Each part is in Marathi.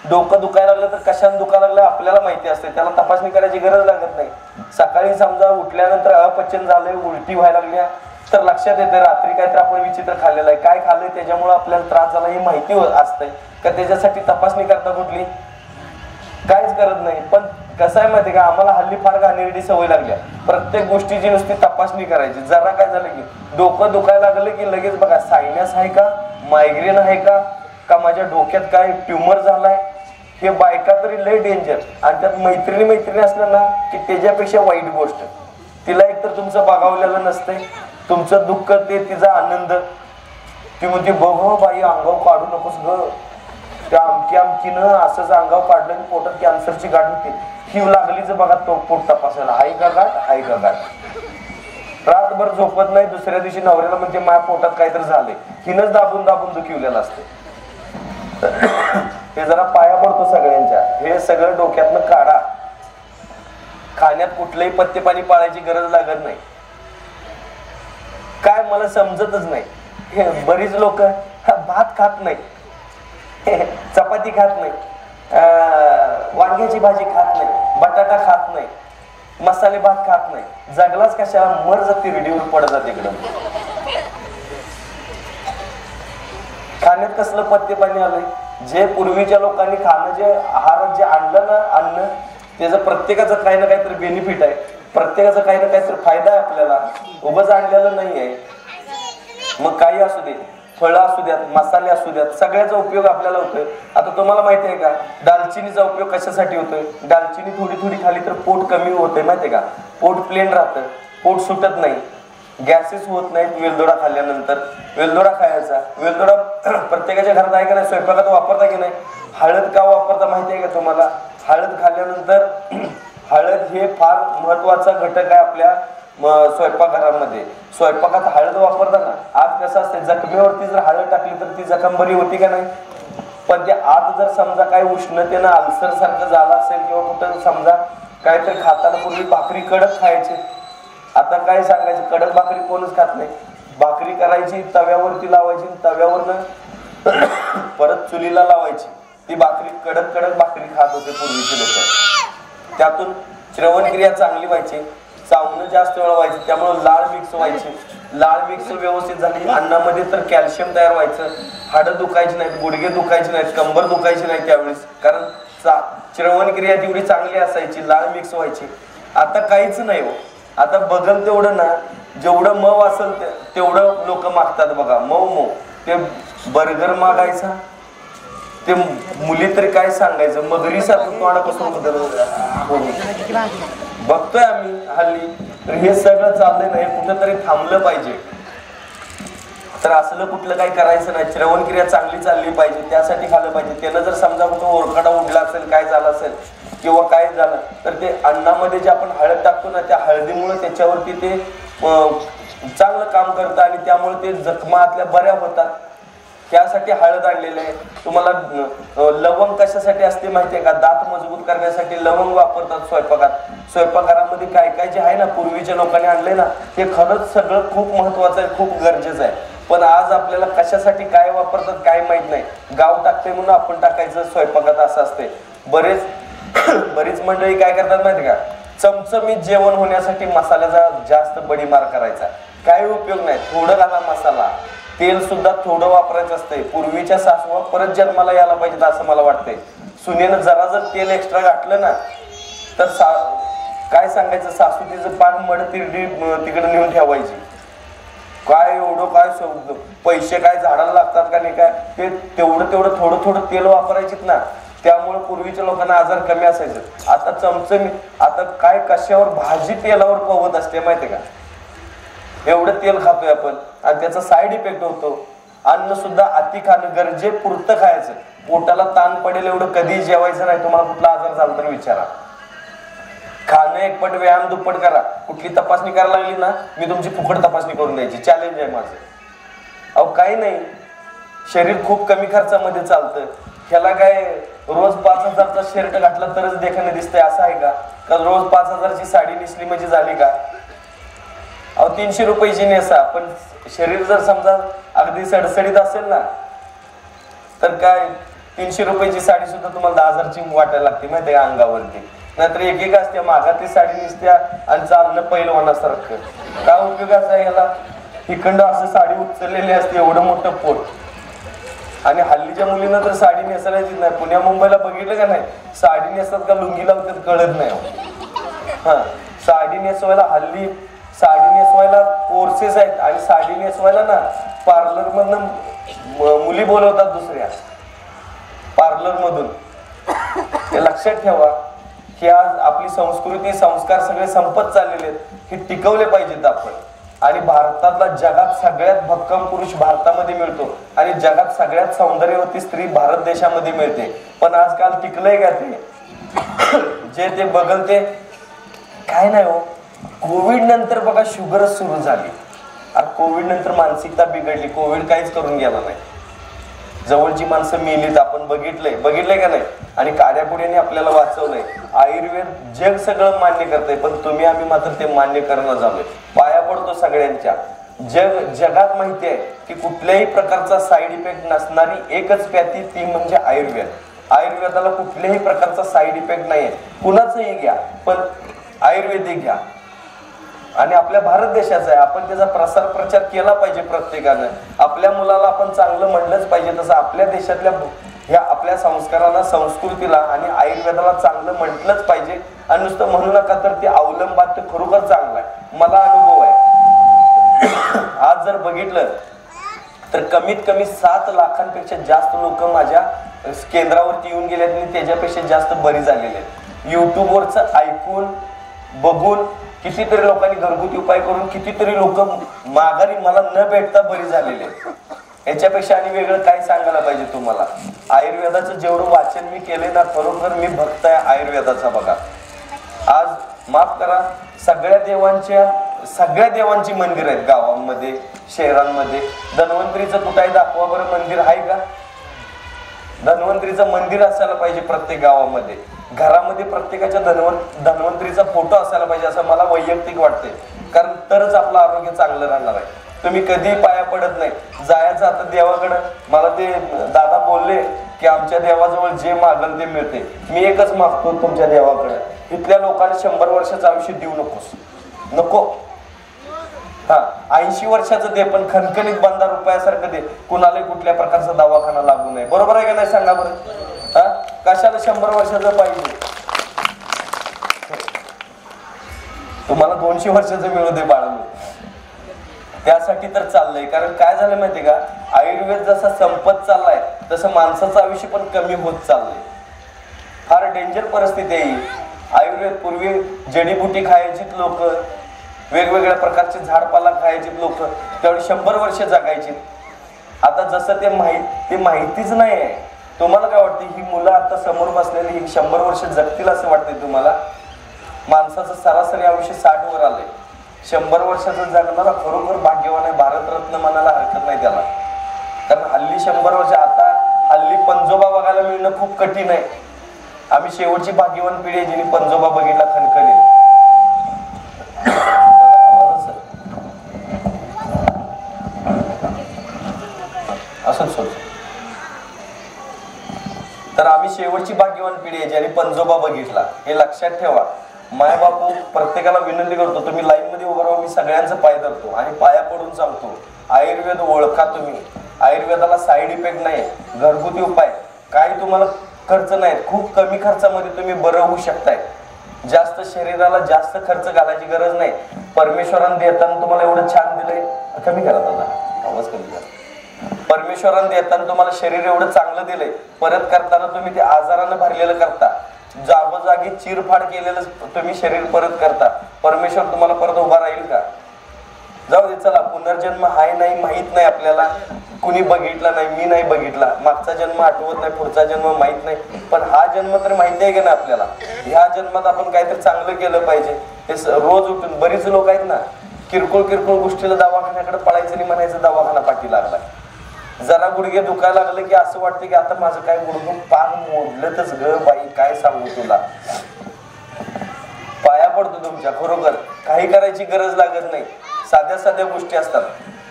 डोकं दुखायला लागलं तर कशाने दुखायला लागलं आपल्याला माहिती असते, त्याला तपासणी करायची गरज लागत नाही. सकाळी समजा उठल्यानंतर अपचन झालंय, उलटी व्हायला लागल्या तर लक्षात येते रात्री काहीतरी आपण विचित्र खाल्लेलं आहे, काय खाल्लंय त्याच्यामुळे आपल्याला त्रास झाला ही माहिती असते का, त्याच्यासाठी तपासणी करता कुठली काहीच करत नाही. पण कसं आहे माहिती का, आम्हाला हल्ली फार घाणेरडी सवय लागली, प्रत्येक गोष्टीची नुसती तपासणी करायची. जरा काय झालं की डोकं दुखायला लागलं की लगेच बघा सायनस आहे का, मायग्रेन आहे का माझ्या डोक्यात काय ट्यूमर झालाय. हे बायका तरी लय डेंजर, आणि त्यात मैत्रिणी असलं ना की त्याच्यापेक्षा वाईट गोष्ट. तिला एकतर तुमचं बघावलेलं नसतंय, तुमचं दुःख ते तिचा आनंद. ती म्हणते बघ बाई अंगावर काढू नकोस ग, त्या आमकीनं असंच अंगावर काढलं की पोटात कॅन्सरची गाठ होती. ही लागलीच बघा तो पोट तपासायला, हाय का गाठ. रातभर झोपत नाही, दुसऱ्या दिवशी नवऱ्याला म्हणजे माझ्या पोटात काहीतरी झालंय, हिनच दाबून दुखवलेलं असते. हे जरा पाया पडतो सगळ्यांच्या, हे सगळं डोक्यातनं काढा. खाण्यात कुठलंही पथ्य पाणी पाळायची गरज लागत नाही. काय मला समजतच नाही, बरीच लोक भात खात नाही, चपाती खात नाही, वांग्याची भाजी खात नाही, बटाटा खात नाही, मसाले भात खात नाही, जगलाच कशा मर जाते, रेडिओवर पडत जाते इकडं. खाण्यात कसलं पथ्य पाणी आलंय, जे पूर्वीच्या लोकांनी खाणं जे आहारात जे आणलं ना अन्न, त्याचं प्रत्येकाचं काही ना काहीतरी बेनिफिट आहे, प्रत्येकाचा काही ना काहीतरी फायदा आहे आपल्याला, उगाच आणलेलं नाही आहे. मग काही असू दे, फळं असू द्यात, मसाले असू द्यात, सगळ्याचा उपयोग आपल्याला होतोय. आता तुम्हाला माहिती आहे का दालचिनीचा उपयोग कशासाठी होतोय, दालचिनी थोडी खाली तर पोट कमी होतंय माहितीये का, पोट प्लेन राहतं, पोट सुटत नाही, गॅसेस होत नाहीत. वेलदोडा खाल्ल्यानंतर वेलदोडा खायचा, वेलदोडा प्रत्येकाच्या घरात आहे का नाही, स्वयंपाकात वापरता की नाही. हळद का वापरता माहिती आहे का तुम्हाला, हळद खाल्ल्यानंतर हळद हे फार महत्वाचा घटक आहे आपल्या स्वयंपाकघरामध्ये. स्वयंपाकात हळद वापरता ना, आज कसं असते जखमेवरती जर हळद टाकली तर ती जखम बरी होती का नाही, पण ते आत जर समजा काही उष्णतेनं अल्सर सारखं झालं असेल किंवा कुठं समजा काहीतरी खाताना पूर्वी भाकरी कडक खायची, आता काय सांगायचं, कडक भाकरी कोणच खात नाही. भाकरी करायची, तव्यावरती लावायची, तव्यावरनं परत चुलीला लावायची, ती भाकरी कडक भाकरी खात होते पूर्वीचे लोक. त्यातून श्रवणक्रिया चांगली व्हायची, चावणं जास्त वेळ व्हायचं, त्यामुळे लाळ मिक्स व्हायची. लाळ मिक्स व्यवस्थित झाली अन्नामध्ये तर कॅल्शियम तयार व्हायचं, हाडं दुखायची नाहीत, गुडघे दुखायचे नाहीत, कंबर दुखायची नाही त्यावेळेस, कारण श्रवणक्रिया तेवढी चांगली असायची, लाळ मिक्स व्हायची. आता काहीच नाही हो. आता बघल तेवढं ना, जेवढं मऊ असेल तेवढं लोक मागतात बघा, मऊ. ते बर्गर मागायचा, ते मुली तरी काय सांगायचं, मगरीसारखं तोंड कसं बघतोय आम्ही हल्ली. तर हे सगळं चाललंय नाही, कुठंतरी थांबलं पाहिजे. तर असलं कुठलं काही करायचं नाही, श्रवणक्रिया चांगली चालली पाहिजे, त्यासाठी खाल्लं पाहिजे. त्यानं जर समजा कुठं ओरखडा उडला असेल, काय झालं असेल किंवा काय झालं तर ते अन्नामध्ये जे आपण हळद टाकतो ना, त्या हळदीमुळे त्याच्यावरती ते चांगलं काम करतं आणि त्यामुळे ते जखमा आतल्या बऱ्या होतात. त्यासाठी हळद आणलेलं आहे. तुम्हाला लवंग कशासाठी असते माहितीये का, दात मजबूत करण्यासाठी लवंग वापरतात स्वयंपाकात. स्वयंपाकघरामध्ये काय काय जे आहे ना पूर्वीच्या लोकांनी आणले ना, ते खरंच सगळं खूप महत्वाचं आहे, खूप गरजेचं आहे. पण आज आपल्याला कशासाठी काय वापरतात काय माहित नाही. गाव टाकते म्हणून आपण टाकायचं स्वयंपाकात, असं असते. बरीच मंडळी काय करतात माहिती का, चमचमीत जेवण होण्यासाठी मसाल्याचा जास्त बडीमार करायचा, काही उपयोग नाही. थोडं घाला मसाला, तेल सुद्धा थोडं वापरायचं असतंय. पूर्वीच्या सासूवा परत जन्माला यायला पाहिजेत असं मला वाटतंय. सुनेनं जरा जर तेल एक्स्ट्रा घातलं ना तर काय सांगायचं, सासू तिचं पान मड तिकडे नेऊन ठेवायची. काय एवढं काय पैसे काय झाडाला लागतात का नाही काय, ते तेवढं थोडं तेल वापरायचीत ना, त्यामुळे पूर्वीच्या लोकांना आजार कमी असायचे. आता चमचमीत, आता काय कशावर भाजी तेलावर पवत असते माहितीये का, एवढं तेल खातोय आपण आणि त्याचा साईड इफेक्ट होतो. अन्न सुद्धा अति खाणं, गरजेपुरतं खायचं. पोटाला ताण पडेल एवढं कधी जेवायचं नाही. तुम्हाला कुठला आजार झाला तर विचारा. खाणं एकपट, व्यायाम दुप्पट करा. कुठली तपासणी करायला लागली ना, मी तुमची फुकट तपासणी करून द्यायची, चॅलेंज आहे माझं. अहो काही नाही, शरीर खूप कमी खर्चामध्ये चालतं. ह्याला काय रोज 5,000चा शर्ट घातला तरच देखाने दिसतंय असं आहे का रोज 5,000ची साडी नेसली म्हणजे झाली का? अहो 300 रुपयाची नेसा, पण शरीर जर समजा अगदी सडसडीत असेल ना तर काय 300 रुपयाची साडी सुद्धा तुम्हाला 10,000ची वाटायला लागते माहिती आहे अंगावरती. नाहीतर एक असते मागातली साडी निसत्या आणि चालणं पहिलवानासारखं. काय उपयोग असा याला? इकडं असं साडी उचललेली असते एवढं मोठं पोट. आणि हल्लीच्या मुलींना तर साडी नेसायला येत नाही. पुण्या मुंबईला बघितलं का नाही, साडी नेसतात का लुंगी लावतात कळत नाही. हा, साडी नेसवायला हल्ली साडी नेसवायला कोर्सेस आहेत आणि साडी नेसवायला ना पार्लर मधून मुली बोलवतात दुसऱ्या पार्लर मधून. हे लक्षात ठेवा की आज आपली संस्कृती संस्कार सगळे संपत चाललेले आहेत. हे टिकवले पाहिजेत आपण. आणि भारतातला जगात सगळ्यात भक्कम पुरुष भारतामध्ये मिळतो आणि जगात सगळ्यात सौंदर्यवती स्त्री भारत देशामध्ये मिळते. पण आजकाल टिकलंय का ते? जे ते बघल ते काय नाही हो. कोविड नंतर बघा शुगरच सुरू झाली. कोविड नंतर मानसिकता बिघडली. कोविड काहीच करून गेला नाही. जवळची माणसं मेलीत आपण बघितलंय का नाही. आणि काड्यापुड्याने आपल्याला वाचवलंय. आयुर्वेद जग सगळं मान्य करतंय पण तुम्ही आम्ही मात्र ते मान्य करणं झालोय. पाया पडतो सगळ्यांच्या. जगात माहिती आहे की कुठल्याही प्रकारचा साईड इफेक्ट नसणारी एकच पॅथी ती म्हणजे आयुर्वेद. आयुर्वेदाला कुठल्याही प्रकारचा साईड इफेक्ट नाहीये. कुणाचंही घ्या पण आयुर्वेदिक घ्या. आणि आपल्या भारत देशाचा आहे. आपण त्याचा प्रसार प्रचार केला पाहिजे प्रत्येकानं. आपल्या मुलाला आपण चांगलं म्हणलंच पाहिजे. तसं आपल्या देशातल्या ह्या आपल्या संस्काराला संस्कृतीला आणि आयुर्वेदाला चांगलं म्हटलंच पाहिजे. आणि नुसतं म्हणू नका तर ते अवलंबात ते खरोखर चांगलं आहे. मला अनुभव आहे. आज जर बघितलं तर कमीत कमी 7 लाखांपेक्षा जास्त लोक माझ्या केंद्रावरती येऊन गेले आणि त्याच्यापेक्षा जास्त बरी झालेले आहेत. युट्यूबवरचं ऐकून बघून कितीतरी लोकांनी घरगुती उपाय करून कितीतरी लोक माघारी मला न भेटता बरी झालेले. याच्यापेक्षा आणि वेगळं काय सांगायला पाहिजे तुम्हाला. आयुर्वेदाचं जेवढं वाचन मी केले ना खरोखर मी भक्त आहे आयुर्वेदाचा. बघा आज माफ करा सगळ्या देवांची मंदिर आहेत गावांमध्ये शहरांमध्ये. धन्वंतरीचं कुठे दाखवा बरं मंदिर आहे का? धन्वंतरीचं मंदिर असायला पाहिजे प्रत्येक गावामध्ये. घरामध्ये प्रत्येकाच्या धन्वंतरीचा फोटो असायला पाहिजे असं मला वैयक्तिक वाटते. कारण तरच आपलं आरोग्य चांगलं राहणार आहे. तुम्ही कधी पाया पडत नाही. जायचं आता देवाकडं. मला ते दादा बोलले की आमच्या देवाजवळ जे मागल ते मिळते. मी एकच मागतो तुमच्या देवाकडे, इथल्या लोकांना 100 वर्षाचं आयुष्य देऊ नको. हा 80 वर्षाचं दे पण खणखणीत 15 रुपयासारखं दे. कुणाला कुठल्या प्रकारचा दवाखाना लागू नये. बरोबर आहे का नाही सांगा बरं? हा कशाला 100 वर्षाचं पाहिजे? तुम्हाला 200 वर्षाचं मिळू दे बाळांनो. त्यासाठी तर चाललंय. कारण काय झालं माहितीये का, आयुर्वेद जसा संपत चाललाय तसं माणसाचं आयुष्य पण कमी होत चाललंय. फार डेंजर परिस्थिती आहे. आयुर्वेद पूर्वी जडीबुटी खायचीत लोक, वेगवेगळ्या प्रकारचे झाडपाला खायचीत लोक, त्यावेळी 100 वर्ष जगायची. आता जसं ते माहितीच नाही आहे. तुम्हाला काय वाटतं ही मुलं आता समोर बसलेली ही 100 वर्ष जगतील असं वाटतंय तुम्हाला? माणसाचं सरासरी आयुष्य 60 वर आलंय. 100 वर्षाचं जगणारा खरोखर भाग्यवान आहे. भारतरत्न म्हणायला हरकत नाही त्याला. कारण हल्ली 100 वर्ष आता हल्ली पंजोबा बघायला मिळणं खूप कठीण आहे. आम्ही शेवटची भाग्यवान पिढी आहे जिने पंजोबा बघितला खणखणीत. असंच सोड. तर आम्ही शेवटची भाग्यवान पिढी आहे ज्याने पंजोबा बघितला. हे लक्षात ठेवा. माय बापू प्रत्येकाला विनंती करतो तुम्ही लाईन मध्ये उभं राहा. मी सगळ्यांचं पाय धरतो आणि पाया पडून सांगतो आयुर्वेद ओळखा तुम्ही. आयुर्वेदाला साईड इफेक्ट नाही. घरगुती उपाय काही तुम्हाला खर्च नाही. खूप कमी खर्चामध्ये तुम्ही बरं होऊ शकताय. जास्त शरीराला जास्त खर्च घालायची गरज नाही. परमेश्वराने देताना तुम्हाला एवढं छान दिलंय. कमी करा दादा आवाज कमी करा. परमेश्वराने देताना तुम्हाला शरीर एवढं चांगलं दिलंय. परत करताना तुम्ही ते आजारानं भरलेलं करता. जागोजागी चिरफाड केलेलं तुम्ही शरीर परत करता. परमेश्वर तुम्हाला परत उभा राहील का? जाऊ दे चला. पुनर्जन्म हाय नाही माहित नाही आपल्याला. कुणी बघितला नाही. मी नाही बघितला. मागचा जन्म आठवत नाही. पुढचा जन्म माहित नाही. पण हा जन्म तर माहिती आहे का ना आपल्याला. ह्या जन्मात आपण काहीतरी चांगलं केलं पाहिजे. हे रोज उठून बरीच लोक आहेत ना किरकोळ गोष्टीला दवाखान्याकडे पळायचं नाही म्हणायचं दवाखाना पाठी लागला. जरा गुडघे दुखायला लागले की असं वाटतं की आता माझं काय गुडघं पाग मोडलंच ग बाई. काय सांगू तुला. पाया पडतो तुमच्या खरोखर. काही करायची गरज लागत नाही. साध्या गोष्टी असतात.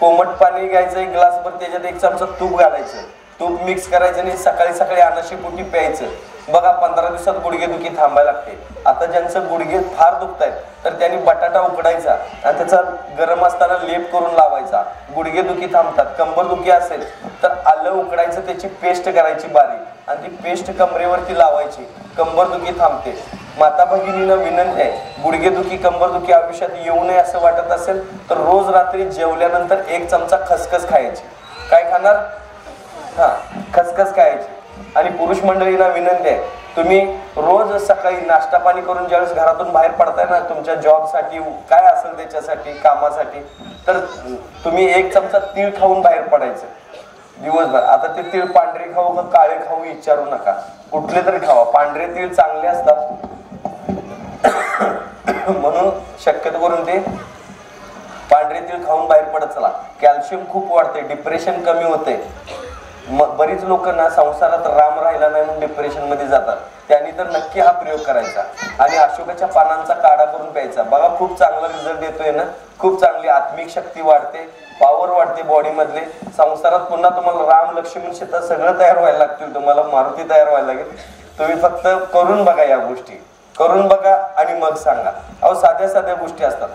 कोमट पाणी घ्यायचं 1 ग्लासभर त्याच्यात 1 चमचा तूप घालायचं. तूप मिक्स करायचं आणि सकाळी सकाळी अनाशी पोटी प्यायचं. बघा 15 दिवसात गुडघेदुखी थांबायला लागते. आता ज्यांचं गुडघे फार दुखतायत तर त्यांनी बटाटा उकडायचा आणि त्याचा गरम असताना लेप करून लावायचा, गुडघेदुखी थांबतात. कंबरदुखी असेल तर आलं उकडायचं, त्याची पेस्ट करायची बारीक आणि ती पेस्ट कमरेवरती लावायची, कंबरदुखी थांबते. माता भगिनींना विनंती आहे, गुडघेदुखी कंबरदुखी आयुष्यात येऊ नये असं वाटत असेल तर रोज रात्री जेवल्यानंतर 1 चमचा खसखस खायची. काय खाणार? खसखस खायची. आणि पुरुष मंडळींना विनंती आहे, तुम्ही रोज सकाळी नाश्ता पाणी करून ज्यावेळेस घरातून बाहेर पडताय ना, तुमच्या जॉबसाठी काय असेल त्याच्यासाठी कामासाठी, तर तुम्ही 1 चमचा तीळ खाऊन बाहेर पडायचं दिवसभर. आता ते तीळ पांढरे खाऊ का काळे खाऊ विचारू नका, कुठले तरी खावा, पांढरे तीळ चांगले असतात. म्हणून शक्यतो करून ते पांढरे तीळ खाऊन बाहेर पडत चला. कॅल्शियम खूप वाढते, डिप्रेशन कमी होते. बरीच लोक ना संसारात राम राहिला नाही म्हणून डिप्रेशन मध्ये जातात. त्यांनी तर नक्की हा प्रयोग करायचा आणि अशोकाच्या पानांचा काढा करून प्यायचा. बघा खूप चांगला रिझल्ट देतोय ना, खूप चांगली आत्मिक शक्ती वाढते, पॉवर वाढते बॉडी मधले. संसारात पुन्हा तुम्हाला राम लक्ष्मण सीता सगळं तयार व्हायला लागतील, तुम्हाला मारुती तयार व्हायला लागेल. तुम्ही फक्त करून बघा, या गोष्टी करून बघा आणि मग सांगा. अहो साध्या साध्या गोष्टी असतात.